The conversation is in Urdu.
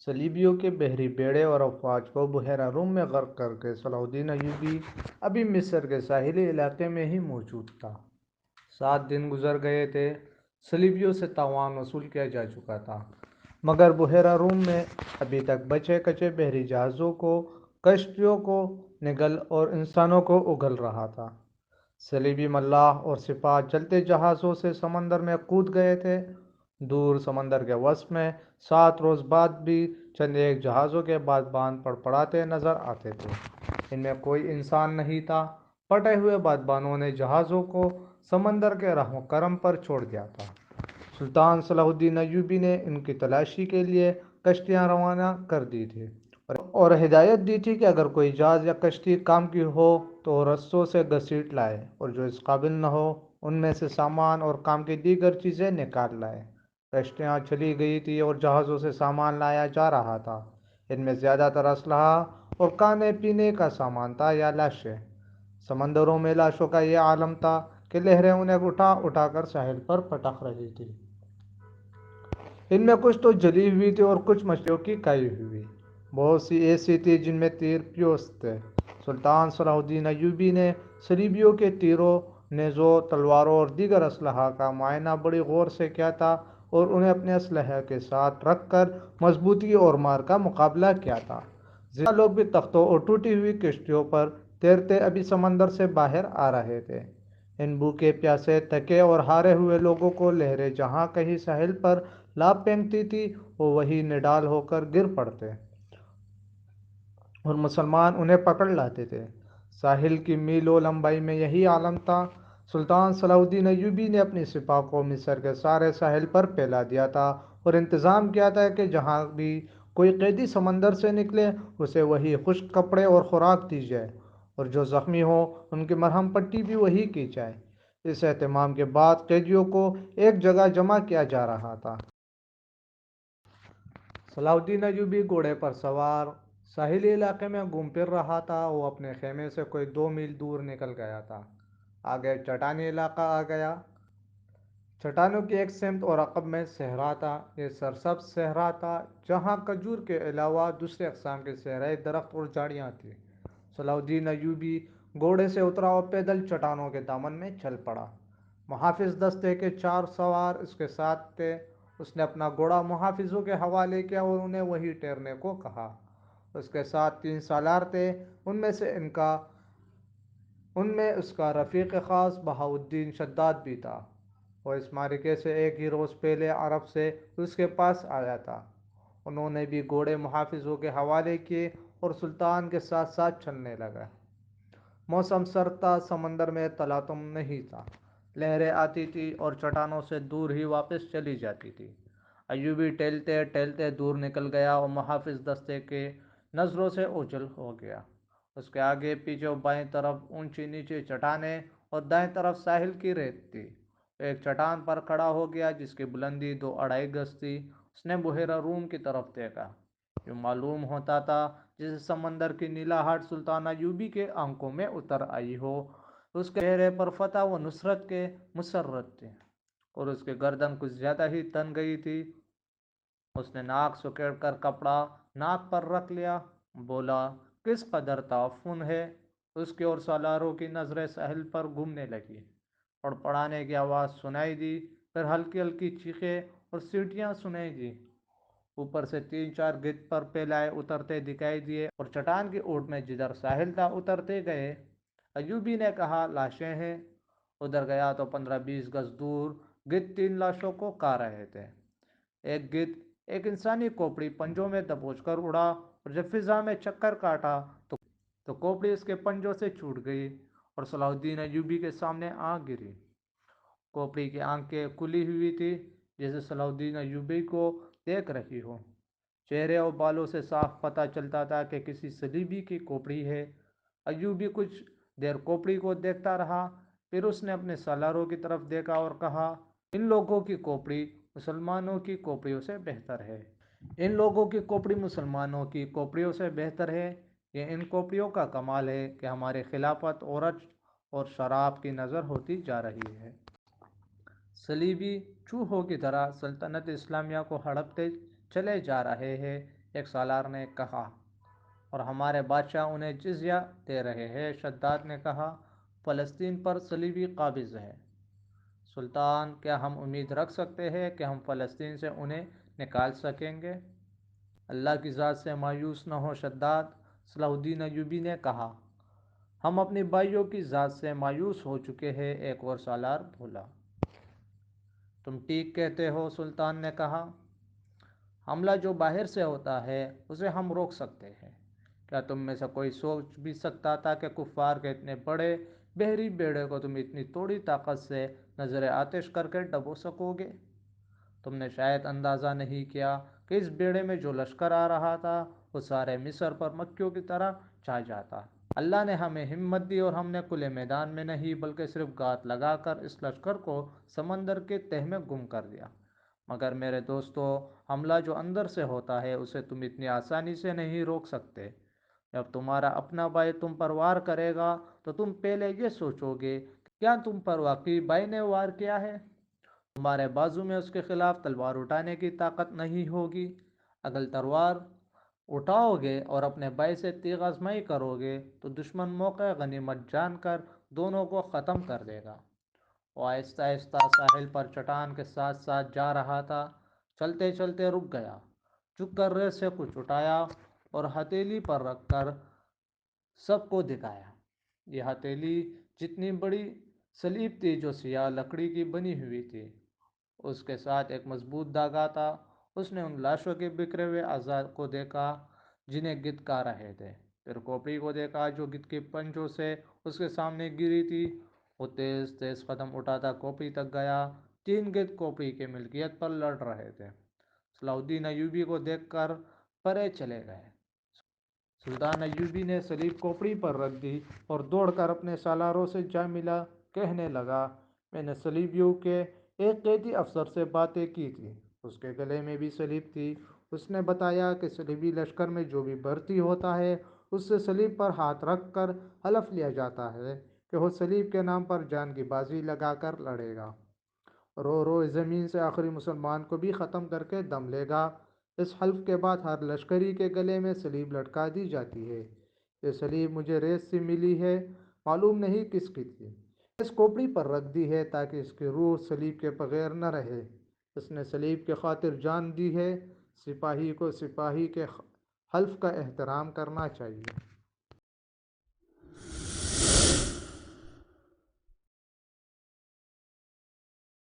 صلیبیوں کے بحری بیڑے اور افواج کو بحیرہ روم میں غرق کر کے صلاح الدین ایوبی ابھی مصر کے ساحلی علاقے میں ہی موجود تھا۔ 7 دن گزر گئے تھے، صلیبیوں سے تاوان وصول کیا جا چکا تھا، مگر بحیرہ روم میں ابھی تک بچے کچے بحری جہازوں کو، کشتیوں کو نگل اور انسانوں کو اگل رہا تھا۔ صلیبی ملاح اور سپاہ چلتے جہازوں سے سمندر میں کود گئے تھے۔ دور سمندر کے وسط میں 7 روز بعد بھی چند ایک جہازوں کے بادبان پڑپڑاتے نظر آتے تھے۔ ان میں کوئی انسان نہیں تھا۔ پٹے ہوئے بادبانوں نے جہازوں کو سمندر کے رحم و کرم پر چھوڑ دیا تھا۔ سلطان صلاح الدین ایوبی نے ان کی تلاشی کے لیے کشتیاں روانہ کر دی تھی اور ہدایت دی تھی کہ اگر کوئی جہاز یا کشتی کام کی ہو تو رسوں سے گھسیٹ لائے اور جو اس قابل نہ ہو ان میں سے سامان اور کام کی دیگر چیزیں نکال لائے۔ کشتیاں چلی گئی تھی اور جہازوں سے سامان لایا جا رہا تھا۔ ان میں زیادہ تر اسلحہ اور کھانے پینے کا سامان تھا یا لاشیں۔ سمندروں میں لاشوں کا یہ عالم تھا کہ لہریں انہیں اٹھا اٹھا کر ساحل پر پٹک رہی تھی۔ ان میں کچھ تو جلی ہوئی تھی اور کچھ مچھلیوں کی کائی ہوئی۔ بہت سی ایسی تھی جن میں تیر پیوست تھے۔ سلطان صلاح الدین ایوبی نے صلیبیوں کے تیروں، نیزوں، تلواروں اور دیگر اسلحہ کا معائنہ بڑی غور سے کیا تھا اور انہیں اپنے اسلحے کے ساتھ رکھ کر مضبوطی اور مار کا مقابلہ کیا تھا۔ زندہ لوگ بھی تختوں اور ٹوٹی ہوئی کشتیوں پر تیرتے ابھی سمندر سے باہر آ رہے تھے۔ ان بھوکے پیاسے، تھکے اور ہارے ہوئے لوگوں کو لہریں جہاں کہیں ساحل پر لاب پھینکتی تھی وہ وہیں نڈال ہو کر گر پڑتے اور مسلمان انہیں پکڑ لاتے تھے۔ ساحل کی میلوں لمبائی میں یہی عالم تھا۔ سلطان صلاح الدین ایوبی نے اپنی سپاہ کو مصر کے سارے ساحل پر پھیلا دیا تھا اور انتظام کیا تھا کہ جہاں بھی کوئی قیدی سمندر سے نکلے اسے وہی خشک کپڑے اور خوراک دی جائے اور جو زخمی ہو ان کی مرہم پٹی بھی وہی کی جائے۔ اس اہتمام کے بعد قیدیوں کو ایک جگہ جمع کیا جا رہا تھا۔ صلاح الدین ایوبی گھوڑے پر سوار ساحلی علاقے میں گھوم پھر رہا تھا۔ وہ اپنے خیمے سے کوئی 2 میل دور نکل گیا تھا۔ آگے چٹانی علاقہ آ گیا۔ چٹانوں کی ایک سمت اور عقب میں صحرا تھا۔ یہ سرسبز صحرا تھا جہاں کھجور کے علاوہ دوسرے اقسام کے صحرائی درخت اور جھاڑیاں تھیں۔ صلاح الدین ایوبی گھوڑے سے اترا اور پیدل چٹانوں کے دامن میں چل پڑا۔ محافظ دستے کے 4 سوار اس کے ساتھ تھے۔ اس نے اپنا گھوڑا محافظوں کے حوالے کیا اور انہیں وہیں ٹھہرنے کو کہا۔ اس کے ساتھ 3 سالار تھے۔ ان میں اس کا رفیق خاص بہاؤالدین شداد بھی تھا۔ وہ اس معرکے سے ایک ہی روز پہلے عرب سے اس کے پاس آیا تھا۔ انہوں نے بھی گھوڑے محافظوں کے حوالے کیے اور سلطان کے ساتھ ساتھ چلنے لگا۔ موسم سرد تھا، سمندر میں تلاطم نہیں تھا۔ لہریں آتی تھی اور چٹانوں سے دور ہی واپس چلی جاتی تھی۔ ایوبی ٹہلتے ٹہلتے دور نکل گیا اور محافظ دستے کے نظروں سے اوجھل ہو گیا۔ اس کے آگے پیچھے اور بائیں طرف اونچی نیچی چٹانیں اور دائیں طرف ساحل کی ریت تھی۔ ایک چٹان پر کھڑا ہو گیا جس کی بلندی 2-2.5 گز تھی۔ اس نے بحیرہ روم کی طرف دیکھا۔ جو معلوم ہوتا تھا جسے سمندر کی نیلاہٹ سلطان ایوبی کے آنکھوں میں اتر آئی ہو۔ اس کے چہرے پر فتح و نصرت کے مسرت تھے اور اس کی گردن کچھ زیادہ ہی تن گئی تھی۔ اس نے ناک سکیڑ کر کپڑا ناک پر رکھ لیا، بولا، کس قدر تعفن ہے۔ اس کی اور سالاروں کی نظریں ساحل پر گھومنے لگی۔ پڑپڑانے کی آواز سنائی دی، پھر ہلکی ہلکی چیخیں اور سیٹیاں سنائی دی۔ اوپر سے 3-4 گدھ پر پھیلائے اترتے دکھائی دیے اور چٹان کی اوٹ میں جدھر ساحل تھا اترتے گئے۔ ایوبی نے کہا، لاشیں ہیں۔ ادھر گیا تو 15-20 گز دور گدھ 3 لاشوں کو کھا رہے تھے۔ ایک گدھ ایک انسانی کھوپڑی پنجوں میں دبوچ کر اڑا اور جب فضا میں چکر کاٹا تو کھوپڑی اس کے پنجوں سے چھوٹ گئی اور صلاح الدین ایوبی کے سامنے آ گری۔ کھوپڑی کی آنکھیں کھلی ہوئی تھی جیسے صلاح الدین ایوبی کو دیکھ رہی ہو۔ چہرے اور بالوں سے صاف پتہ چلتا تھا کہ کسی صلیبی کی کھوپڑی ہے۔ ایوبی کچھ دیر کھوپڑی کو دیکھتا رہا، پھر اس نے اپنے سالاروں کی طرف دیکھا اور کہا، ان لوگوں کی کھوپڑی مسلمانوں کی کھوپڑیوں سے بہتر ہے۔ ان لوگوں کی کھوپڑی مسلمانوں کی کھوپڑیوں سے بہتر ہے۔ یہ ان کھوپڑیوں کا کمال ہے کہ ہماری خلافت عورت اور شراب کی نظر ہوتی جا رہی ہے۔ صلیبی چوہوں کی طرح سلطنت اسلامیہ کو ہڑپتے چلے جا رہے ہیں۔ ایک سالار نے کہا، اور ہمارے بادشاہ انہیں جزیہ دے رہے ہیں۔ شداد نے کہا، فلسطین پر صلیبی قابض ہے سلطان، کیا ہم امید رکھ سکتے ہیں کہ ہم فلسطین سے انہیں نکال سکیں گے؟ اللہ کی ذات سے مایوس نہ ہو شداد، صلاح الدین ایوبی نے کہا، ہم اپنی بھائیوں کی ذات سے مایوس ہو چکے ہیں۔ ایک اور سالار بولا، تم ٹھیک کہتے ہو سلطان نے کہا، حملہ جو باہر سے ہوتا ہے اسے ہم روک سکتے ہیں۔ کیا تم میں سے کوئی سوچ بھی سکتا تھا کہ کفار کے اتنے بڑے بحری بیڑے کو تم اتنی تھوڑی طاقت سے نظر آتش کر کے ڈبو سکو گے؟ تم نے شاید اندازہ نہیں کیا کہ اس بیڑے میں جو لشکر آ رہا تھا وہ سارے مصر پر مکیوں کی طرح چھا جاتا۔ اللہ نے ہمیں ہمت دی اور ہم نے کھلے میدان میں نہیں بلکہ صرف گات لگا کر اس لشکر کو سمندر کے تہہ میں گم کر دیا۔ مگر میرے دوستو، حملہ جو اندر سے ہوتا ہے اسے تم اتنی آسانی سے نہیں روک سکتے۔ جب تمہارا اپنا بھائی تم پر وار کرے گا تو تم پہلے یہ سوچو گے کیا تم پر واقعی بھائی نے وار کیا ہے؟ تمہارے بازو میں اس کے خلاف تلوار اٹھانے کی طاقت نہیں ہوگی۔ اگر تلوار اٹھاؤ گے اور اپنے بھائی سے تیغ آزمائی کرو گے تو دشمن موقع غنیمت جان کر دونوں کو ختم کر دے گا۔ وہ آہستہ آہستہ ساحل پر چٹان کے ساتھ ساتھ جا رہا تھا۔ چلتے چلتے رک گیا، جھک کر ریت سے کچھ اٹھایا اور ہتھیلی پر رکھ کر سب کو دکھایا۔ یہ ہتھیلی جتنی بڑی سلیب تھی جو سیاہ لکڑی کی بنی ہوئی تھی، اس کے ساتھ ایک مضبوط دھاگا تھا۔ اس نے ان لاشوں کے بکھرے ہوئے اعضاء کو دیکھا جنہیں گدھ کھا رہے تھے، پھر کھوپڑی کو دیکھا جو گدھ کے پنجوں سے اس کے سامنے گری تھی۔ وہ تیز تیز قدم اٹھاتا کھوپڑی تک گیا۔ تین گدھ کھوپڑی کی ملکیت پر لڑ رہے تھے۔ صلاح الدین ایوبی کو دیکھ کر پرے چلے گئے۔ سلطان ایوبی نے سلیب کھوپڑی پر رکھ دی اور دوڑ کر اپنے سالاروں سے جا ملا۔ کہنے لگا، میں نے صلیبیوں کے ایک قیدی افسر سے باتیں کی تھی، اس کے گلے میں بھی صلیب تھی۔ اس نے بتایا کہ صلیبی لشکر میں جو بھی بھرتی ہوتا ہے اس سے صلیب پر ہاتھ رکھ کر حلف لیا جاتا ہے کہ وہ صلیب کے نام پر جان کی بازی لگا کر لڑے گا۔ رو رو زمین سے آخری مسلمان کو بھی ختم کر کے دم لے گا۔ اس حلف کے بعد ہر لشکری کے گلے میں صلیب لٹکا دی جاتی ہے۔ یہ صلیب مجھے ریت سے ملی ہے، معلوم نہیں کس کی تھی۔ اس کھوپڑی پر رکھ دی ہے تاکہ اس کی روح صلیب کے بغیر نہ رہے۔ اس نے صلیب کی خاطر جان دی ہے۔ سپاہی کو سپاہی کے حلف کا احترام کرنا چاہیے۔